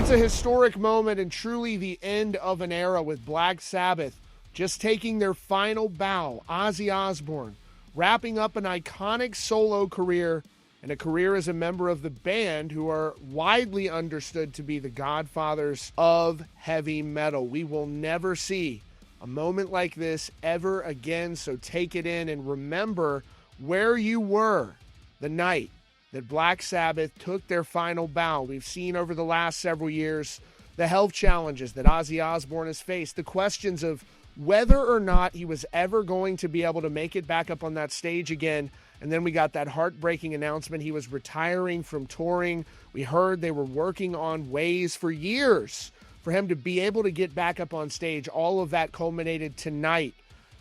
It's a historic moment and truly the end of an era, with Black Sabbath just taking their final bow. Ozzy Osbourne wrapping up an iconic solo career and a career as a member of the band, who are widely understood to be the godfathers of heavy metal. We will never see a moment like this ever again, so take it in and remember where you were the night that Black Sabbath took their final bow. We've seen over the last several years the health challenges that Ozzy Osbourne has faced, the questions of whether or not he was ever going to be able to make it back up on that stage again. And then we got that heartbreaking announcement he was retiring from touring. We heard they were working on ways for years for him to be able to get back up on stage. All of that culminated tonight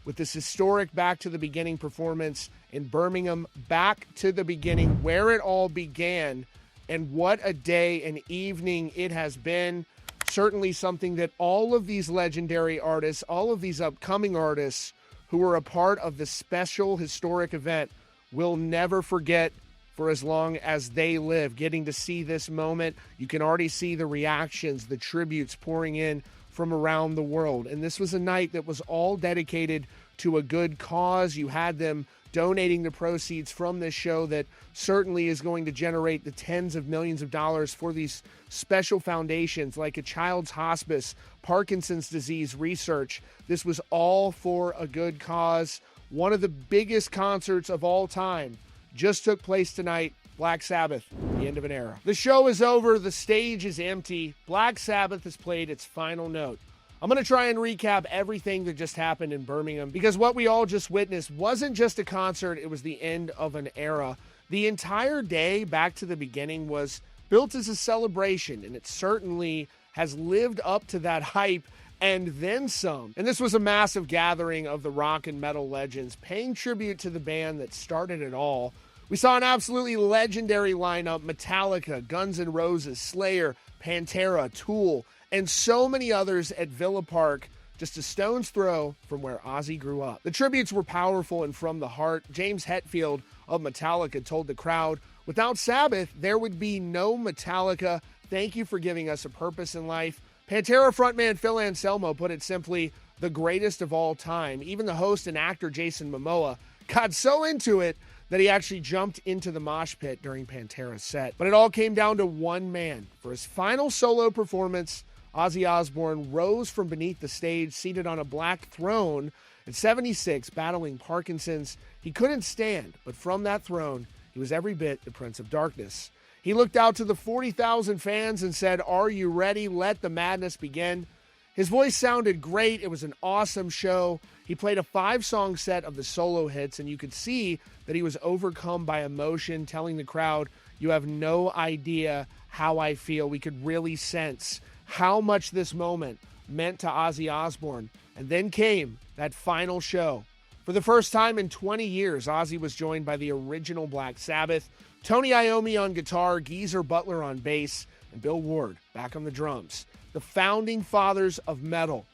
with this historic Back to the Beginning performance in Birmingham. Back to the beginning, where it all began, and what a day and evening it has been. Certainly something that all of these legendary artists, all of these upcoming artists who were a part of this special historic event will never forget for as long as they live. Getting to see this moment, you can already see the reactions, the tributes pouring in from around the world. And this was a night that was all dedicated to a good cause. You had them donating the proceeds from this show that certainly is going to generate the tens of millions of dollars for these special foundations like a child's hospice, Parkinson's disease research. This was all for a good cause. One of the biggest concerts of all time just took place tonight. Black Sabbath, the end of an era. The show is over. The stage is empty. Black Sabbath has played its final note. I'm going to try and recap everything that just happened in Birmingham, because what we all just witnessed wasn't just a concert, it was the end of an era. The entire day, Back to the Beginning, was built as a celebration, and it certainly has lived up to that hype and then some. And this was a massive gathering of the rock and metal legends, paying tribute to the band that started it all. We saw an absolutely legendary lineup: Metallica, Guns N' Roses, Slayer, Pantera, Tool, and so many others at Villa Park, just a stone's throw from where Ozzy grew up. The tributes were powerful and from the heart. James Hetfield of Metallica told the crowd, "Without Sabbath, there would be no Metallica. Thank you for giving us a purpose in life." Pantera frontman Phil Anselmo put it simply, the greatest of all time. Even the host and actor Jason Momoa got so into it that he actually jumped into the mosh pit during Pantera's set. But it all came down to one man. For his final solo performance, Ozzy Osbourne rose from beneath the stage, seated on a black throne. At 76, battling Parkinson's, he couldn't stand, but from that throne, he was every bit the Prince of Darkness. He looked out to the 40,000 fans and said, "Are you ready? Let the madness begin." His voice sounded great. It was an awesome show. He played a 5-song set of the solo hits, and you could see that he was overcome by emotion, telling the crowd, "You have no idea how I feel." We could really sense how much this moment meant to Ozzy Osbourne. And then came that final show. For the first time in 20 years, Ozzy was joined by the original Black Sabbath, Tony Iommi on guitar, Geezer Butler on bass, and Bill Ward back on the drums. The founding fathers of metal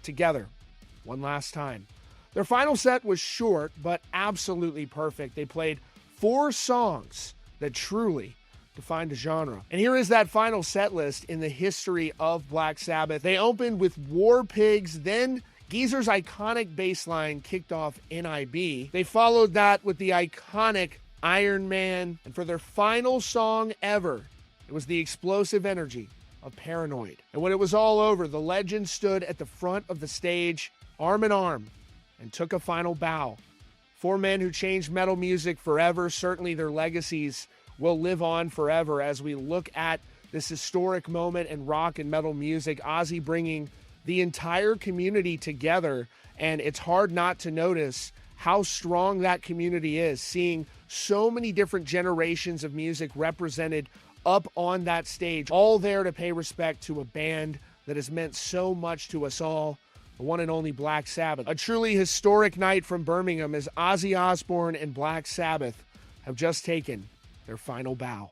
together one last time. Their final set was short, but absolutely perfect. They played 4 songs that truly defined a genre. And here is that final set list in the history of Black Sabbath. They opened with War Pigs, then Geezer's iconic bass line kicked off NIB. They followed that with the iconic Iron Man, and for their final song ever, it was the explosive energy of Paranoid. And when it was all over, the legends stood at the front of the stage, arm in arm, and took a final bow. 4 men who changed metal music forever. Certainly their legacies will live on forever as we look at this historic moment in rock and metal music. Ozzy bringing the entire community together, and it's hard not to notice how strong that community is, seeing so many different generations of music represented up on that stage, all there to pay respect to a band that has meant so much to us all, the one and only Black Sabbath. A truly historic night from Birmingham as Ozzy Osbourne and Black Sabbath have just taken their final bow.